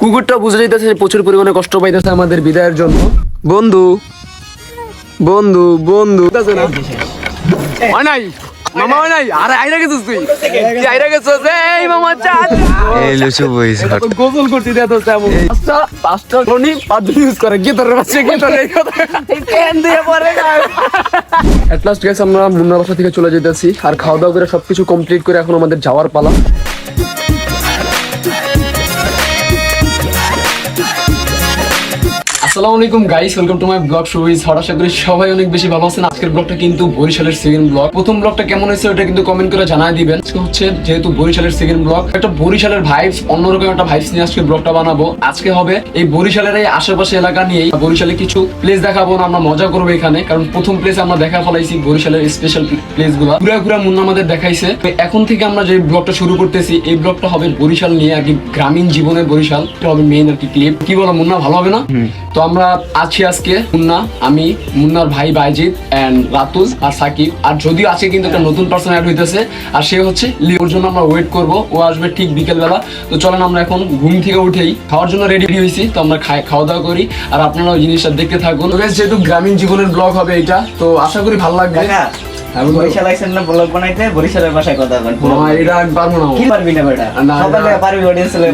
কুকুরটা বুঝে যেতেছে প্রচুর পরিমাণে কষ্ট পাইতেছে আমাদের বিদায়ের জন্য। বন্ধু বন্ধু বন্ধু নাই মামা নাই আরে আইরা গেছিস তুই আইরা গেছিস এই মামা চাচ এই লুচু বইস গোসল করতে দেয়া তো তেমন পাঁচটা কোনি পাঁচ ইউজ করে কি তোর বাচ্চা কি তোর এই কথা কেন দিয়ে পড়ে না। এট লাস্ট গাইস আমরা মুন্নার বাসা থেকে চলে যেতেছি আর খাওয়া দাওয়া করে সবকিছু কমপ্লিট করে এখন আমাদের যাওয়ার পালা। আসসালামু আলাইকুম guys, welcome to my blog shows. আশা করি সবাই অনেক বেশি ভালো আছেন। আজকের ব্লগটা কিন্তু বরিশালের সেকেন্ড ব্লগ। প্রথম ব্লগটা কেমন হয়েছে ওটা কিন্তু কমেন্ট করে জানাই দিবেন। আজকে হচ্ছে যেহেতু বরিশালের সেকেন্ড ব্লগ, একটা বরিশালের ভাইবস, অন্যরকম একটা ভাইবস নিয়ে আজকে ব্লগটা বানাবো। আজকে হবে এই বরিশালের এই আশেপাশে এলাকা নিয়েই, বরিশালে কিছু প্লেস দেখাবো, আমরা মজা করবো এখানে। কারণ প্রথম প্লেস আমরা দেখা ফেলাইছি বরিশালের স্পেশাল প্লেস গুলো ঘুরা ঘুরা মুন্না আমাদের দেখাইছে। তো এখন থেকে আমরা যে ব্লগটা শুরু করতেছি, এই ব্লগটা হবে বরিশাল নিয়ে আর কি, গ্রামীণ জীবনের বরিশাল হবে মেইন আর কি ক্লিপ। কি বলো মুন্না, ভালো হবে না? তো আমরা আছি আজকে মুন্না, আমি, মুন্নার ভাই বাইজিৎ এন্ড রাতুল আর সাকিব। আর যদিও আছে কিন্তু একটা নতুন পার্সন অ্যাড হইতেছে, আর সে হচ্ছে লিওর জন্য আমরা ওয়েট করব। ও আসবে ঠিক বিকেল বেলা। তো চলেন আমরা এখন ঘুম থেকে উঠেই খাওয়ার জন্য রেডি হয়েছি। তো আমরা খাওয়া দাওয়া করি আর আপনারা ওই জিনিসটা দেখতে থাকুন। যেহেতু গ্রামীণ জীবনের ব্লগ হবে এটা, তো আশা করি ভালো লাগবে। বরিশাল আইছেন না ব্লগ বানাইতে, বরিশালের ভাষায় কথা বলেন। এটা পারবো না। কি পারবি না বেটা? সকালে পারবি, অডিয়েন্স লই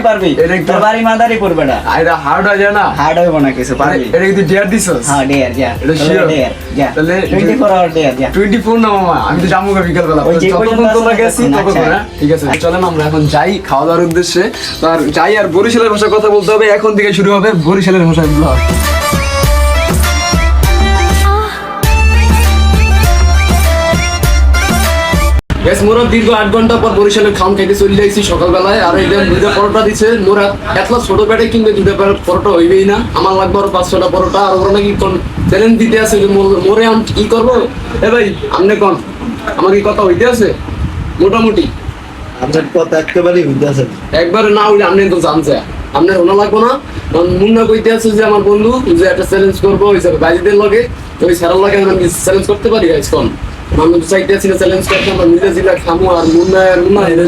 পারবি। তোর বাড়ি মাদারি পড় বেটা। এটা হার্ড হয়ে যায় না? হার্ড হইব না কিছু, পারবি। এটা কি ডেয়ার দিছস? হ্যাঁ ডেয়ার যা। এটা শিওর ডেয়ার যা। তাহলে 24 আওয়ার ডেয়ার যা। 24 না মামা, আমি তো যাবো বিকেল বেলা। ওই যে যতক্ষণ তোমরা গেছি ততক্ষণ। হ্যাঁ ঠিক আছে, চলেন আমরা এখন যাই খাওয়া দাওয়ার উদ্দেশ্যে। আর যাই, আর বরিশালের ভাষায় কথা বলতে হবে। এখন থেকে শুরু হবে বরিশালের ভাষায় ব্লগ। মোরা দীর্ঘ 8 ঘন্টা পর বরিশালের খাম খাইতে চলে যাইছি সকালবেলায়। আর এটা দুইটা পরোটা দিচ্ছে মোরা। এতলা ছোট পেটে কিনবে দুইটা পরোটা হইবেই না, আমার লাগবে আরো 5-6টা পরোটা। আর ওরা নাকি চ্যালেঞ্জ দিতে আছে যে মোরে আমি কি করবো। এ ভাই আপনি কোন আমার কি কথা হইতে আছে? মোটামুটি আপনার কথা একেবারেই হইতে আছে। একবারে না হইলে আপনি তো জানছে আপনার ওনা লাগবো না। মুন্না কইতে আছে যে আমার বন্ধু যে একটা চ্যালেঞ্জ করবো হিসাবে বাইজিদের লগে, তো ওই স্যারের লগে আমি চ্যালেঞ্জ করতে পারি গাইস। কোন আমি তো চাইতেছি না চ্যালেঞ্জ করতে, আমরা নিজে জিলা খামু। আর মুন্না এরা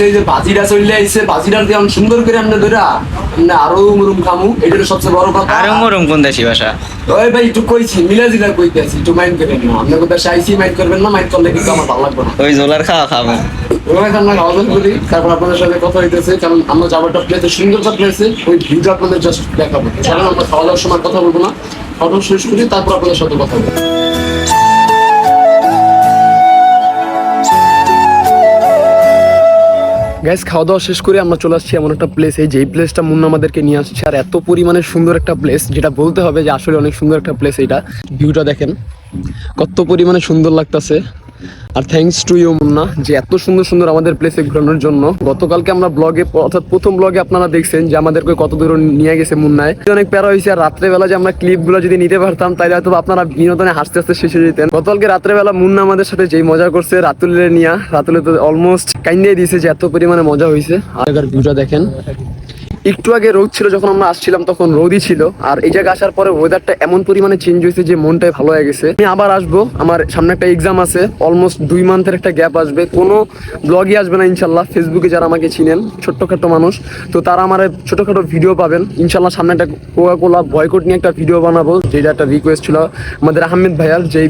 এই যে বাজিটা চলে আইছে, বাজিটা দিয়ে আমি সুন্দর করে আমরা ধরা আমরা আরো মুরুম খামু। এটার সবচেয়ে বড় কথা। আর মরম কোন দেশি ভাষা? ওই ভাই একটু কইছি মিলা জিলা কইতে আছি, একটু মাইন্ড করবেন না। আপনার কথা চাইছি, মাইন্ড করবেন না। মাইন্ড করলে কিন্তু আমার ভালো লাগবে না। ওই জোলার খাওয়া খাবো। ওই আমরা খাওয়া দাওয়া করি, তারপর আপনাদের সাথে কথা হইতেছে। কারণ আমরা যাবারটা প্লেসে সুন্দরটা প্লেসে, ওই ভিউটা আপনাদের জাস্ট দেখাবো। চলেন আমরা খাওয়া দাওয়ার সময় কথা বলবো না, ফটো শেষ করি তারপর আপনাদের সাথে কথা বলবো। গ্যাস খাওয়া দাওয়া শেষ করে আমরা চলে আসছি এমন একটা প্লেসে, যেই প্লেসটা মুন্না আমাদেরকে নিয়ে আসছে। আর এত পরিমাণে সুন্দর একটা প্লেস, যেটা বলতে হবে যে আসলে অনেক সুন্দর একটা প্লেস। এটা ভিউটা দেখেন কত পরিমাণে সুন্দর লাগতেছে। আর থ্যাঙ্কস টু ইউ মুন্না, যে এত সুন্দর সুন্দর আমাদের প্লেসে ঘোরানোর জন্য। গতকালকে আমরা ব্লগে, অর্থাৎ প্রথম ব্লগে আপনারা দেখছেন যে আমাদেরকে কত দূর নিয়ে গেছে মুন্নায়। অনেক প্যারা হয়েছে। আর রাত্রেবেলা যে আমরা ক্লিপগুলো যদি নিতে পারতাম তাহলে হয়তো আপনারা বিনোদনে হাসতে হাসতে শেষ হয়ে যেতেন। গতকালকে রাত্রেবেলা মুন্না আমাদের সাথে যেই মজা করছে রাতুলের নিয়ে, রাতুলে তো অলমোস্ট কাইন্দিয়ে দিয়েছে যে এত পরিমাণে মজা হয়েছে। আর ভিউটা দেখেন, একটু আগে রোদ ছিল যখন আমরা আসছিলাম তখন রোদই ছিল। আর এই জায়গায় আসার পরে ওয়েদারটা এমন পরিমাণে চেঞ্জ হয়েছে যে মনটাই ভালো হয়ে গেছে। আমি আবার আসবো, আমার সামনে একটা এক্সাম আছে, অলমোস্ট 2 মান্থের একটা গ্যাপ আসবে। কোনো ব্লগই আসবে না ইনশাল্লাহ। ফেসবুকে যারা আমাকে চিনেন, ছোট্টখাটো মানুষ, তো তারা আমার ছোটখাটো ভিডিও পাবেন ইনশাল্লাহ। সামনে একটা কোকা-কোলা বয়কট নিয়ে একটা ভিডিও বানাবো, যেটা একটা রিকোয়েস্ট ছিল আমাদের আহমেদ ভাইয়ার, যে এই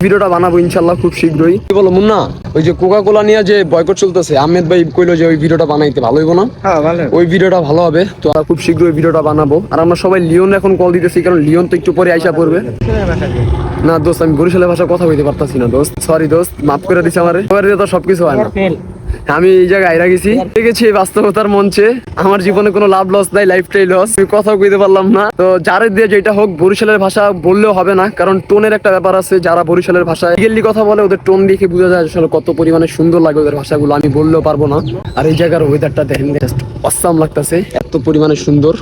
ভিডিওটা বানাবো ইনশাল্লাহ খুব শীঘ্রই। কি বলো মুন্না, ওই যে কোকা-কোলা নিয়ে যে বয়কট চলতেছে, আহমেদ ভাই কইলো যে ওই ভিডিওটা বানাইতে ভালো হইব না? হ্যাঁ ভালো, ওই ভিডিওটা ভালো হবে। তো আমরা খুব শীঘ্রই ভিডিওটা বানাবো। আর আমরা সবাই লিওন এখন কল দিতেছি, কারণ লিওন তো একটু পরে আইসা পড়বে। না দোস্ত, আমি বরিশালের ভাষা কথা বলতে পারতাছি না দোস্ত, সরি দোস্ত, মাফ করে দিছে আমারে। তো সবকিছু হয় না। আমি এই জায়গায় আইরা গেছি বাস্তবতার মঞ্চে। আমার জীবনে কোনো লাভ লস নাই, লাইফটাই লস। আমি কথাও কইতে পারলাম না। তো যারে দিয়ে যেটা হোক, বরিশালের ভাষা বললেও হবে না, কারণ টোনের একটা ব্যাপার আছে। যারা বরিশালের ভাষায় রিয়েলি কথা বলে, ওদের টোন দেখে বোঝা যায় আসলে কত পরিমাণে সুন্দর লাগে ওদের ভাষাগুলো। আমি বললেও পারবো না। আর এই জায়গার ওয়েদারটা দেখেন, অসাম লাগতেছে, এত পরিমাণে সুন্দর।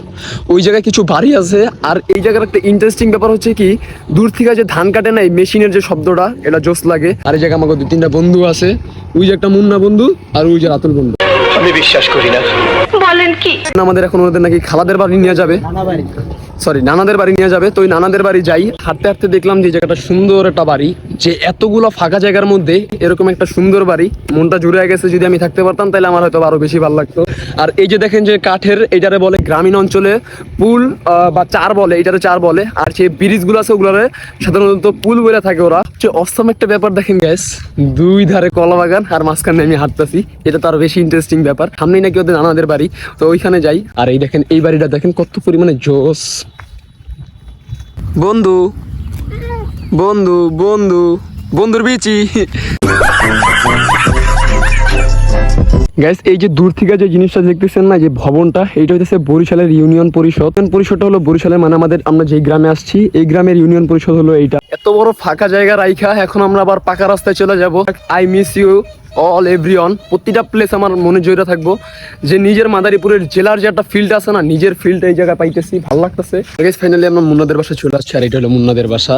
ওই জায়গায় কিছু বাড়ি আছে। আর এই জায়গার একটা ইন্টারেস্টিং ব্যাপার হচ্ছে কি, দূর থেকে যে ধান কাটে না, এই মেশিনের যে শব্দটা, এটা জোস লাগে। আর এই জায়গায় আমাকে 2-3টা বন্ধু আছে। ওই যে একটা মুন্না বন্ধু, আর ওই যে রাতুল বন্ধু। আমি বিশ্বাস করি না। বলেন কি? আমাদের এখন ওদের নাকি খালাদের বাড়ি নিয়ে যাবে, সরি নানাদের বাড়ি নিয়ে যাবে। তো ওই নানাদের বাড়ি যাই, হাঁটতে হাঁটতে দেখলাম যে এই জায়গাটা সুন্দর একটা বাড়ি, যে এতগুলো ফাঁকা জায়গার মধ্যে এরকম একটা সুন্দর বাড়ি, মনটা জুড়ে গেছে। যদি আমি থাকতে পারতাম তাহলে আমার হয়তো আরো বেশি ভালো লাগতো। আর এই যে দেখেন যে কাঠের, এটারে বলে গ্রামীণ অঞ্চলে পুল বা চার বলে, এটারে চার বলে। আর যে ব্রিজ গুলো আছে ওগুলোরে সাধারণত পুল বলে থাকে ওরা। যে অসম একটা ব্যাপার দেখেন গ্যাস, দুই ধারে কলা বাগান আর মাঝখানে আমি হাঁটতেছি, এটা তো আরো বেশি ইন্টারেস্টিং ব্যাপার। সামনেই নাকি ওদের নানাদের বাড়ি, তো ওইখানে যাই। আর এই দেখেন এই বাড়িটা দেখেন কত পরিমাণে জোস। বন্ধু বন্ধু বন্ধু বন্ধুর বিচি গাইস, এই যে দূর থেকে যে জিনিসটা দেখতেছেন না, যে ভবনটা, এইটা হচ্ছে বরিশালের ইউনিয়ন পরিষদ। পরিষদটা হলো বরিশালের, মানে আমাদের আমরা যে গ্রামে আসছি এই গ্রামের ইউনিয়ন পরিষদ হলো এইটা। এত বড় ফাঁকা জায়গা রাইখা এখন আমরা আবার পাকা রাস্তায় চলে যাব। I miss you all everyone. প্রতিটা প্লেস আমার মনে জড়িয়ে থাকবো, যে নিজের মাদারীপুরের জেলার যে একটা ফিল্ড আছে না, নিজের ফিল্ড এই জায়গায় পাইতেছি, ভালো লাগতেছে। ফাইনালি আমরা মুন্নাদের বাসায় চলে আসছি, আর এটা হলো মুন্নাদের বাসা।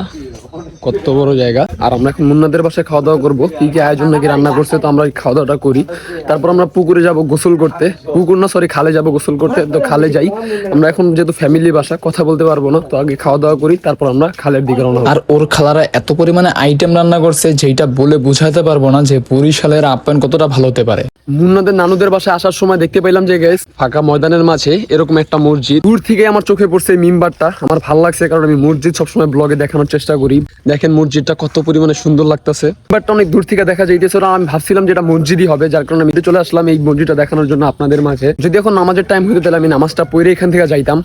কত বড় জায়গা। আর আমরা এখন মুন্নাদের বাসায় খাওয়া দাওয়া করবো। কি কি আয়োজন নাকি রান্না করছে, তো আমরা খাওয়া দাওয়াটা করি। তারপর আমরা পুকুরে যাব গোসল করতে, পুকুর না সরি খালে যাব গোসল করতে। তো খালে যাই আমরা, এখন যেহেতু ফ্যামিলি বাসা কথা বলতে পারবো না, তো আগে খাওয়া দাওয়া করি, তারপর আমরা খালের দিকে রওনা হব। আর ওর খালারা এত পরিমাণে আইটেম রান্না করছে যেটা বলে বোঝাতে পারবো না যে বরিশালের আপ্যায়ন কতটা ভালো হতে পারে। মুন্নাদের নানুদের বাসায় আসার সময় দেখতে পাইলাম যে গাইস, ফাঁকা ময়দানের মাঝে এরকম একটা মসজিদ। দূর থেকে আমার চোখে পড়ছে এই মিম্বারটা, আমার ভালো লাগছে, কারণ আমি মসজিদ সবসময় ব্লগে দেখানোর চেষ্টা করি। দেখেন মসজিদটা কত পরিমাণে সুন্দর লাগতেছে, বাট অনেক দূর থেকে দেখা যাইতেছে। আমি ভাবছিলাম যে এটা মসজিদই হবে, যার কারণে আমি চলে আসলাম এই মসজিদটা দেখানোর জন্য আপনাদের মাঝে। যদি এখন নামাজের টাইম হইতো তাহলে আমি নামাজটা পড়ে এখান থেকে যাইতাম।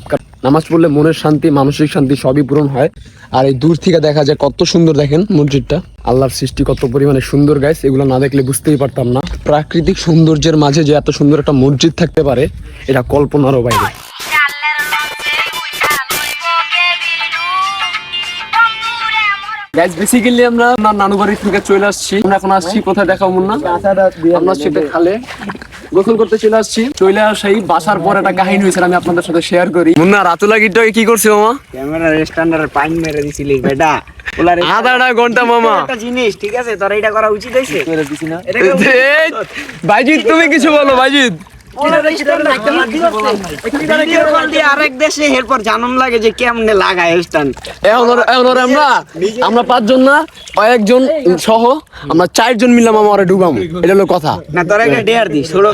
নামাজ পড়লে মনের শান্তি, মানসিক শান্তি সবই পূরণ হয়। আর এই দূর থেকে দেখা যায় কত সুন্দর, দেখেন মসজিদটা। আল্লাহর সৃষ্টি কত পরিমাণে সুন্দর গাইস, এগুলো না দেখলে বুঝতেই পারতাম না। প্রাকৃতিক সৌন্দর্যের মাঝে যে এত সুন্দর একটা মসজিদ থাকতে পারে, এটা কল্পনারও বাইরে। গাইস বেসিক্যালি আমরা নানু বাড়ি থেকে চলে আসছি। আমরা এখন আসছি কোথায় দেখাবো মুন্না, আমরা সেটা খালে গোসল করতে চলে আসছি। চলে আসাই বাসার পর একটা কাহিনী হয়েছিল, আমি আপনাদের সাথে শেয়ার করি। মুন্না রাতুলা গিটটাকে কি করছি মামা? ক্যামেরা স্ট্যান্ডার্ড পাইন মেরে দিছিলি বেটা। ওলার আধা ঘন্টা মামা একটা জিনিস, ঠিক আছে তোর এটা করা উচিত হইছে? করে দিছি না? এই, বাইজিৎ তুমি কিছু বলো বাইজিৎ। আরেক দেশে এরপর জানুন লাগে যে কেমনে লাগায় স্ট্যান্ড। এখন আমরা পাঁচজন না, কয়েকজন সহ আমরা চারজন মিললাম আমার ডুবাম, এটা হলো কথা না। তোর একটা ডেয়ার দিস, ষোলো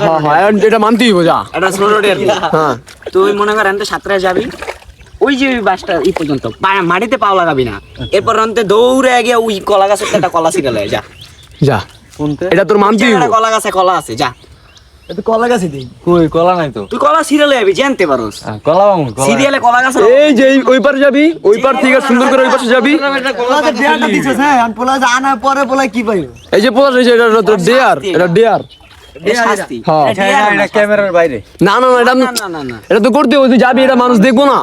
এটা মানতেই বোঝা, এটা 16 ডেয়ার দিস। হ্যাঁ তুই মনে কর এনতে সাতটায় যাবি, ওই যে বাসটা এই পর্যন্ত মাটিতে পাও লাগাবি না। এরপর অন্তে দৌড়ে গিয়ে ওই কলা গাছের একটা কলা ছিড়ালে যা যা, এটা তোর মানতেই হবে। কলা গাছে কলা আছে, যা কলা গাছে দিই, কই কলা নাই তো। তুই কলা সিরিয়ালে যাবি, জানতে পারোস কলা বামু সিরিয়ালে কলা গাছে। এই যে ওই পার যাবি, ওই পার থেকে সুন্দর করে ওই পাশে যাবি। কলাতে ডেয়ারটা দিছস, হ্যাঁ আমি পোলা আনার পরে পোলা কি পাইব? এই যে পোলার, এই যে এটা তোর ডেয়ার, এটা ডেয়ার। শাস্তি। হ্যাঁ এটা ক্যামেরার বাইরে। না না না, এটা না না না না, এটা তো করতে হবে, তুই যাবি, এটা মানুষ দেখবো না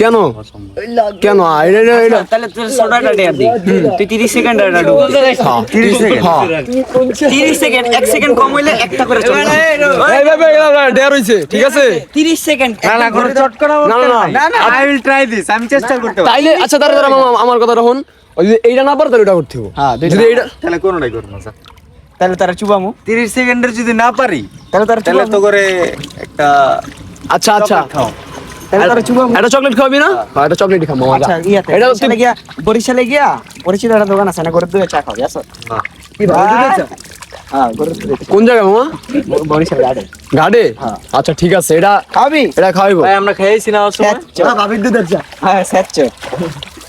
কেন কেন? তাহলে তোর ছোটটা ডেয়ার দি, তুই 30 সেকেন্ড এটা ডুব। 30 সেকেন্ড, হ্যাঁ 30 সেকেন্ড, 1 সেকেন্ড কম হইলে একটা করে চল। এই ভাই ডেয়ার হইছে, ঠিক আছে 30 সেকেন্ড। না না করে চট করা না না না, আই উইল ট্রাই দিস, আমি চেষ্টা করতে পারি। তাইলে আচ্ছা দাঁড়া দাঁড়া মামা, আমার কথা রাখুন। ওই যদি এইটা না পারে তাহলে ওটা করতে হবে। হ্যাঁ যদি এইটা, তাহলে কোনটাই করব না স্যার। তাহলে তারা চুবামু, 30 সেকেন্ডের যদি না পারি তাহলে তারা তাহলে তো করে একটা আচ্ছা আচ্ছা খাও। তাহলে তারা চুবামু। এটা চকলেট খাওয়াবি না? হ্যাঁ এটা চকলেটই খাও মামা। আচ্ছা ইয়াতে এটা বরিশালে গিয়া পরিচিত একটা দোকান আছে না, করে দুধের চা খাবি আসো। কি ভাই হ্যাঁ করে দুধের চা। কোন জায়গায় মামা? বরিশাল গাড়ি ঘাটে? আচ্ছা ঠিক আছে, এটা খাবি? এটা খাওয়াইবো। ভাই আমরা খেয়েছি না ওর সময়। ভাবির দুধের চা, হ্যাঁ স্যাচ্চ।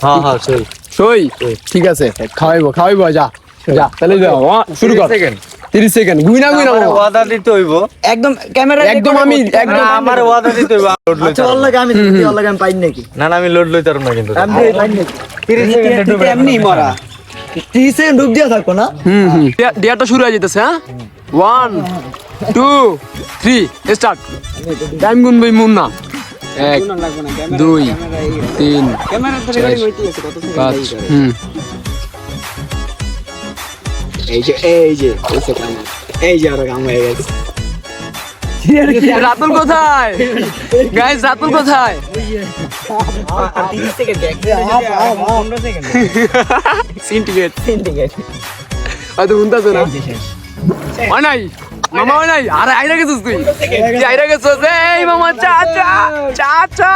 হ্যাঁ হ্যাঁ চল। সই ঠিক আছে, খাওয়াইবো যা যা, তাহলে যাও শুরু কর। 30 সেকেন্ড গুইনা আমার মামা। ওয়াদা দিতে হইব, একদম ক্যামেরা একদম আমি একদম আমার ওয়াদা দিতে হইব। লোড লইতে আচ্ছা ওর আমি দিতে ওর আমি পাই নাকি? না না আমি লোড লইতে পারব না কিন্তু। আমি পাই নাকি? 30 সেকেন্ডে ডুবে এমনি মরা 30 সেকেন্ড ডুব দিয়া থাকো না। ডিয়ারটা শুরু হয়ে যেতেছে। হ্যাঁ 1 2 3 স্টার্ট। টাইম গুনবই মুন্না। 1 2 3 ক্যামেরা ধরে গাড়ি হইতে আছে কত 5 এই যে এই যে আর কাম হয়ে গেছে। রাতুল কোথায় গাইস? রাতুল কোথায়? 30 সেকেন্ড 15 সেকেন্ড সিন্ডিকেট হয়তো শুনতেছে না। হয় নাই মামা হয় নাই, আরে আইরা গেছিস তুই, তুই আইরা গেছিস, এই মামা চাচা চাচা।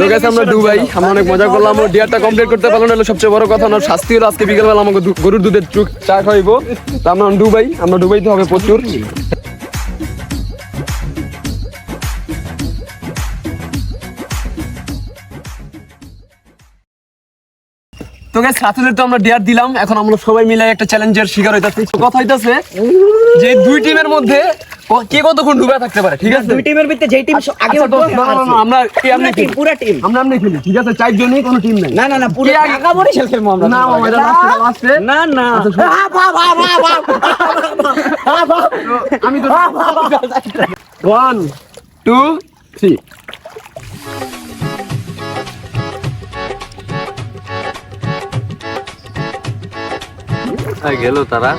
তো guys, আমরা দুবাই, আমরা অনেক মজা করলাম, ও ডিয়ারটা কমপ্লিট করতে পারলাম না, হলো সবচেয়ে বড় কথা। আমার শাস্তি হলো আজকে বিকেলবেলা আমাকে গরুর দুধের চা খাইবো। তো আমরা দুবাই, আমরা দুবাইতে হবে প্রচুর। তো গাইস রাতুলের তো আমরা ডিয়ার দিলাম, এখন আমরা সবাই মিলে একটা চ্যালেঞ্জের শিকার হইতাছি। কথা হইতাছে যে দুই টিমের মধ্যে কে কতক্ষণ ডুবে থাকতে পারে, ঠিক আছে? দুই টিমের ভিতরে যেই টিম আগে আচ্ছা, আমরা টিম পুরা টিম আমরা এমনি খেলি, ঠিক আছে? চারজনই, কোনো টিম নাই। না না না পুরো ঢাকা বরিশাল খেলবো আমরা। না মামা, এটা লাস্টে। না না আমি তো 1 2 3 গেল তারা।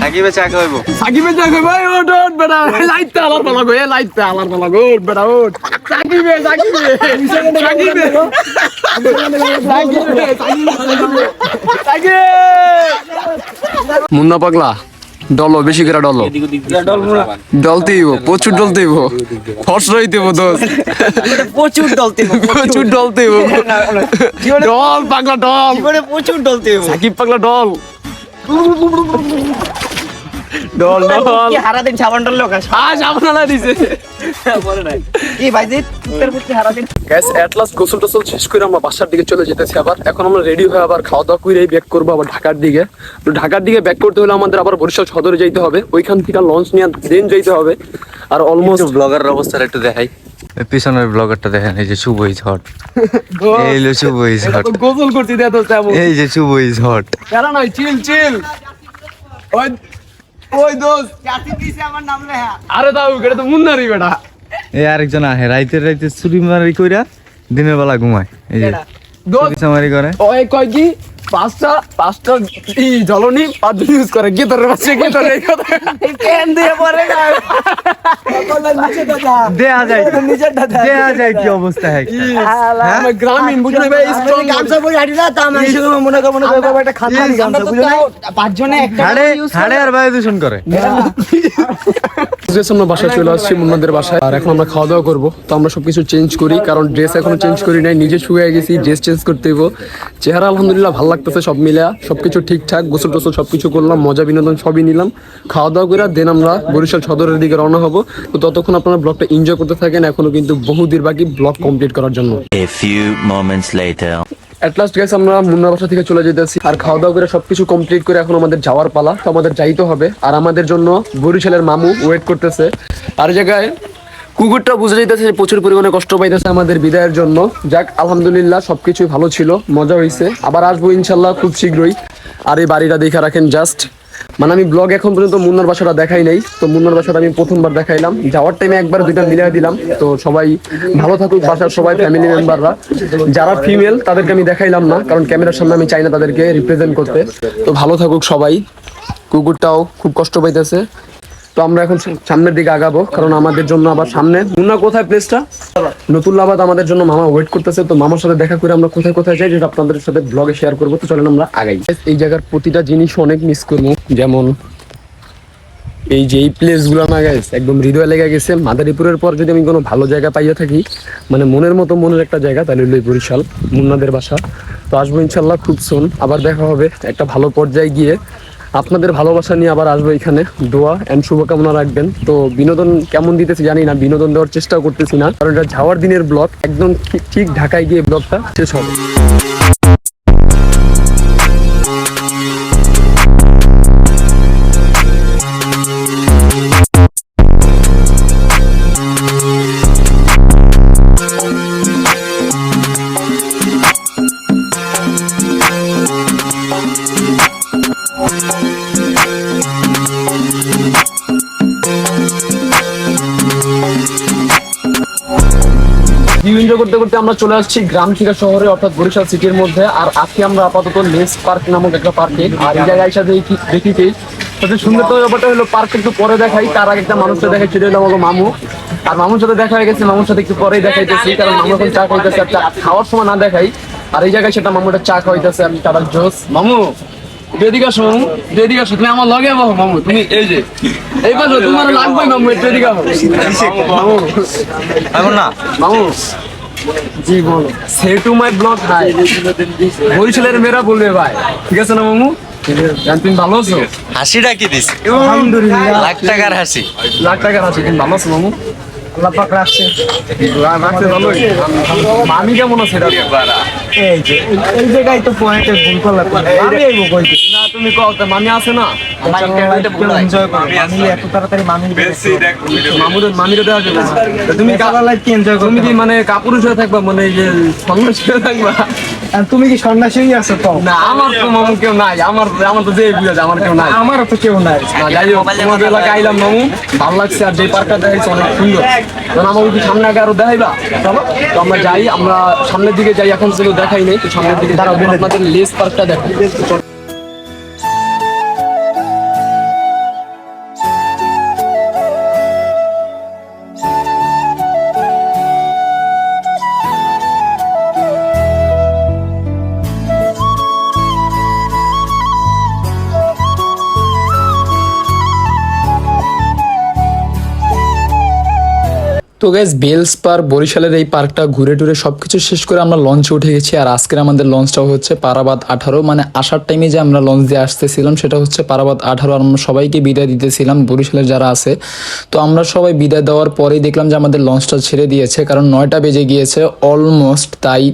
সাকিবের চা খাইবো। সাকিবের জায়গা ভাই, ওট ওট বেটা, লাইটটা আলার পালা গো, লাইটটা আলার পালা গো, ওট বেটা ওট। সাকিবে সাকিবে সাকিবে সাকিবে। মুন্না পাগলা ডলো, বেশি করে ডলো, ডলতেই প্রচুর, ডলতেই ফর্স রইতে দোস্ত, প্রচুর ডলতে প্রচুর ডলতেই ডল পাগলা ডল, প্রচুর ডলতে সাকিব পাগলা ডল ডল ডল। কি হারা দিন সাবান ডল লোক সাবধানা দিছে কি ভাইজিৎ উত্তর পূর্বে হারা দিন। গ্যাস এট লাস্ট গোসল টোসল শেষ করে আমরা বাসার দিকে চলে যেতেছি। আবার এখন আমরা রেডি হয়ে আবার খাওয়া দাওয়া করেই ব্যাক করবো আবার ঢাকার দিকে। তো ঢাকার দিকে ব্যাক করতে হলে আমাদের আবার বরিশাল সদরে যেতে হবে, ওইখান থেকে লঞ্চ নিয়ে দেন যেতে হবে। আর অলমোস্ট ব্লগারের অবস্থাটা একটু দেখাই, পিছনের ব্লগারটা দেখেন, এই যে শুভ ইজ হট, এই হলো শুভ ইজ হট, গোসল করছি দেখো তেমন, এই যে শুভ ইজ হট। কেন নাই, চিল চিল। ওই ওই দোস্ত, আমার নাম লেখা আরে দাও, এটা তো মুন্নারি বেটা। এই আরেকজন আহে রাইতে রাইতে চুরি মারি কইরা দিনের বেলা ঘুমায়, এই যে দোস্ত চুরি করে। ওই কয় কি পাঁচটা জ্বলনি 5 দিন ইউজ করে, কে তোর বাচ্চা, কে তোর এই কথা পেন দিয়ে পরে না দেয়া যায়, দেয়া যায় কি অবস্থা হ্যাঁ আমার গ্রামীণ বুঝলে ভাই, স্ট্রং গামছা পরে হাঁটি না তা মানে মনে করো একটা খাতা গামছা বুঝলে না, পাঁচজনে একটা হাড়ে হাড়ে আর বায়ু দূষণ করে। আমরা বাসায় চলে আসছি মুন্নাদের বাসায়, আর এখন আমরা খাওয়া দাওয়া করবো। তো আমরা সবকিছু চেঞ্জ করি, কারণ ড্রেস এখনো চেঞ্জ করি নাই, নিজে শুয়ে গেছি, ড্রেস চেঞ্জ করতে হইব। চেহারা আলহামদুলিল্লাহ ভালো লাগতেছে, সব মিলা সবকিছু ঠিকঠাক, গোসল টোসল সবকিছু করলাম, মজা বিনোদন সবই নিলাম, খাওয়া দাওয়া করে দেন আমরা বরিশাল সদরের দিকে রওনা হবো। তো ততক্ষণ আপনারা ব্লগটা এনজয় করতে থাকেন, এখনো কিন্তু বহুদিন বাকি ব্লগ কমপ্লিট করার জন্য। A few moments later. At last guys আমরা মুন্না বাসা থেকে চলে যেতেছি, আর খাওয়া দাওয়া করে সবকিছু কমপ্লিট করে এখন আমাদের যাওয়ার পালা। তো আমাদের যাইতে হবে, আর আমাদের জন্য বরিশালের মামু ওয়েট করতেছে। আর জায়গায় কুকুরটা বুঝে যাইতেছে প্রচুর পরিমাণে কষ্ট পাইতেছে আমাদের বিদায়ের জন্য। যাক আলহামদুলিল্লাহ সবকিছুই ভালো ছিল, মজা হয়েছে, আবার আসবো ইনশাল্লাহ খুব শীঘ্রই। আর এই বাড়িটা দেখে রাখেন জাস্ট, মানে আমি ব্লগ এখন পর্যন্ত মুন্নার বাসাটা দেখাই নাই, তো মুন্নার বাসাটা আমি প্রথমবার দেখাইলাম, যাওয়ার টাইমে একবার দুইটা মিলিয়ে দিলাম। তো সবাই ভালো থাকুক, বাসার সবাই ফ্যামিলি মেম্বাররা, যারা ফিমেল তাদেরকে আমি দেখাইলাম না, কারণ ক্যামেরার সামনে আমি চাই না তাদেরকে রিপ্রেজেন্ট করতে। তো ভালো থাকুক সবাই, কুকুরটাও খুব কষ্ট পাইতেছে। তো আমরা এখন সামনের দিকে আগাবো, কারণ আমাদের জন্য আবার সামনে মুন্না কোথায় প্লেসটা নতুল্লাবাদ, আমাদের জন্য মামা ওয়েট করতেছে। তো মামার সাথে দেখা করে আমরা কোথায় কোথায় যাই, যেটা আপনাদের সাথে ব্লগে শেয়ার করবো। তো চলেন আমরা আগাই। এই জায়গার প্রতিটা জিনিস অনেক মিস করবো, যেমন এই যে এই প্লেসগুলো না গাইস একদম হৃদয় লেগে গেছে। মাদারীপুরের পর যদি আমি কোনো ভালো জায়গা পাইয়া থাকি, মানে মনের মতো মনের একটা জায়গা, তাহলে হলো বরিশাল মুন্নাদের বাসা। তো আসবো ইনশাল্লাহ খুব সুন, আবার দেখা হবে একটা ভালো পর্যায়ে গিয়ে। আপনাদের ভালোবাসা নিয়ে আবার আসবো এখানে, দোয়া এন্ড শুভকামনা রাখবেন। তো বিনোদন কেমন দিতেছি জানি না, বিনোদন দেওয়ার চেষ্টাও করতেছি না, কারণ এটা যাওয়ার দিনের ব্লগ, একদম ঠিক ঢাকায় গিয়ে ব্লগটা শেষ হবে। ভিউ এনজয় করতে করতে আমরা চলে আসছি গ্রাম থেকে শহরে, অর্থাৎ বরিশাল সিটির মধ্যে। আর আজকে আমরা আপাতত লেস পার্ক নামক একটা পার্কে, আর এই জায়গায় এসে দেখিতেই সবচেয়ে সুন্দর তো ব্যাপারটা হলো পার্ক একটু পরে দেখাই, তার আগে একটা মানুষকে দেখাই, সেটা হলো আমার মামু। আর মামুর সাথে দেখা হয়ে গেছে, মামুর সাথে একটু পরেই দেখাইতেছি, কারণ মামু এখন চা খাইতেছে। আর চা খাওয়ার সময় না দেখাই, আর এই জায়গায় সেটা মামুটা চা খাইতেছে, আমি টাটার জোস। মামু একটু এদিকে আসো, মামু একটু এদিকে আসো, তুমি আমার লগে বসো। মামু তুমি এই যে এই পাশে, তোমার লাগবে মামু, একটু এদিকে আসো। মামু এখন না মামু জি বলো। সে টু মাই ব্লগ হাই, বরিশালের মেয়েরা বলবে ভাই, ঠিক আছে না মামু? তুমি ভালো আছো? হাসিটা কি দিস? আলহামদুলিল্লাহ। লাখ টাকার হাসি। লাখ টাকার আছে, তুমি ভালো আছো মামু? আল্লাহ পাক রাখছে, রাখছে ভালোই। মামি কেমন আছে? এই জায়গায় তো পয়েন্টে ভুল করলাম। আমি আইবো কইতে না তুমি কও তো, মামি আছে না? এনজয় করব। আমি এত তাড়াতাড়ি মামি মামিরে দেওয়া যাবে না। তো তুমি লাইফ কি এনজয় তুমি করবি? কি মানে কাপুরুষ হয়ে থাকবা, মানে এই যে সন্ন্যাসী হয়ে থাকবা? আর তুমি কি সন্ন্যাসী আছো তো? না আমার তো মামু কেউ নাই, আমার তো যে বুঝা যায় আমার কেউ নাই। আমারও তো কেউ নাই। না, যাই হোক, তোমাদের এলাকায় আইলাম মামু, ভালো লাগছে। আর যে পার্কটা দেখাইছে অনেক সুন্দর, কারণ আমার ওই সামনে আগে আরো দেখাইবা, চলো তো আমরা যাই, আমরা সামনের দিকে যাই। এখন সেগুলো দেখাই নেই, তো সামনের দিকে দাঁড়াও, আপনাদের লেস পার্কটা দেখো। তো গাইস, বেলস পার্ক বরিশালের এই পার্কটা ঘুরে টুরে সবকিছু শেষ করে আমরা লঞ্চে উঠে গেছি। আর আজকের আমাদের লঞ্চটাও হচ্ছে পারাবাদ 18, মানে আসার টাইমে যে আমরা লঞ্চ দিয়ে আসতেছিলাম সেটা হচ্ছে পারাবাদ 18। আর আমরা সবাইকে বিদায় দিতেছিলাম বরিশালের যারা আছে। তো আমরা সবাই বিদায় দেওয়ার পরেই দেখলাম যে আমাদের লঞ্চটা ছেড়ে দিয়েছে, কারণ 9টা বেজে গিয়েছে অলমোস্ট, তাই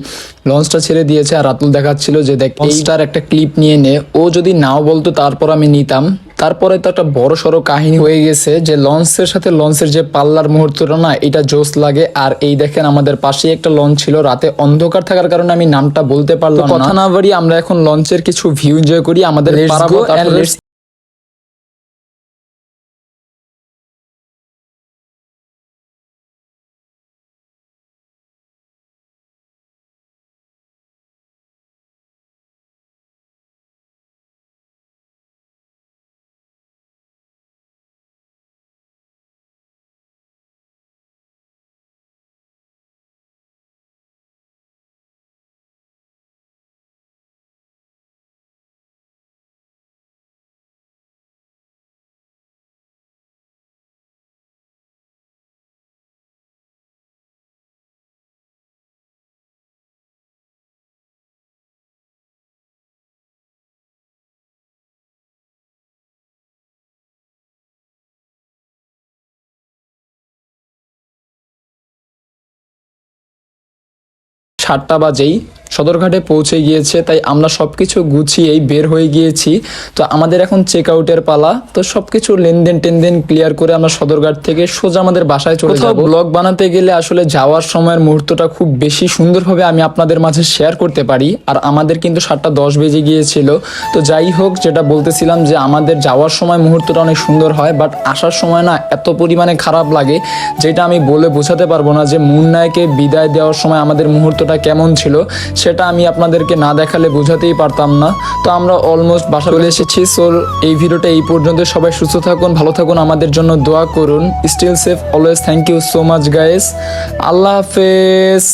লঞ্চটা ছেড়ে দিয়েছে। আর রাতুল দেখাচ্ছিল যে দেখ এইটার একটা ক্লিপ নিয়ে নে, ও যদি নাও বলতো তারপর আমি নিতাম। তারপরে তো একটা বড় সড়ো কাহিনী হয়ে গেছে যে লঞ্চের সাথে লঞ্চের যে পাল্লার মুহূর্তটা না, এটা জোস লাগে। আর এই দেখেন আমাদের পাশেই একটা লঞ্চ ছিল, রাতে অন্ধকার থাকার কারণে আমি নামটা বলতে পারলাম না। কথা না বাড়ি আমরা এখন লঞ্চের কিছু ভিউ এনজয় করি। আমাদের সাতটা বাজেই সদরঘাটে পৌঁছে গিয়েছে, তাই আমরা সবকিছু গুছিয়েই বের হয়ে গিয়েছি। তো আমাদের এখন চেক আউটের পালা। তো সবকিছু লেনদেন টেনদেন ক্লিয়ার করে আমরা সদরঘাট থেকে সোজা আমাদের বাসায় চলে যাব। ব্লগ বানাতে গেলে আসলে যাওয়ার সময়ের মুহূর্তটা খুব বেশি সুন্দরভাবে আমি আপনাদের মাঝে শেয়ার করতে পারি। আর আমাদের কিন্তু 7:10 বেজে গিয়েছিল। তো যাই হোক, যেটা বলতেছিলাম যে আমাদের যাওয়ার সময় মুহূর্তটা অনেক সুন্দর হয়, বাট আসার সময় না এত পরিমাণে খারাপ লাগে যেটা আমি বলে বোঝাতে পারবো না। যে মুন্নায়কে বিদায় দেওয়ার সময় আমাদের মুহূর্তটা কেমন ছিল সেটা আমি আপনাদেরকে না দেখালে বোঝাতেই পারতাম না। তো আমরা অলমোস্ট বাসা চলে এসেছি। সো এই ভিডিওটা এই পর্যন্ত। সবাই সুস্থ থাকুন, ভালো থাকুন, আমাদের জন্য দোয়া করুন। Still safe always. Thank you so much guys. আল্লাহ হাফেজ।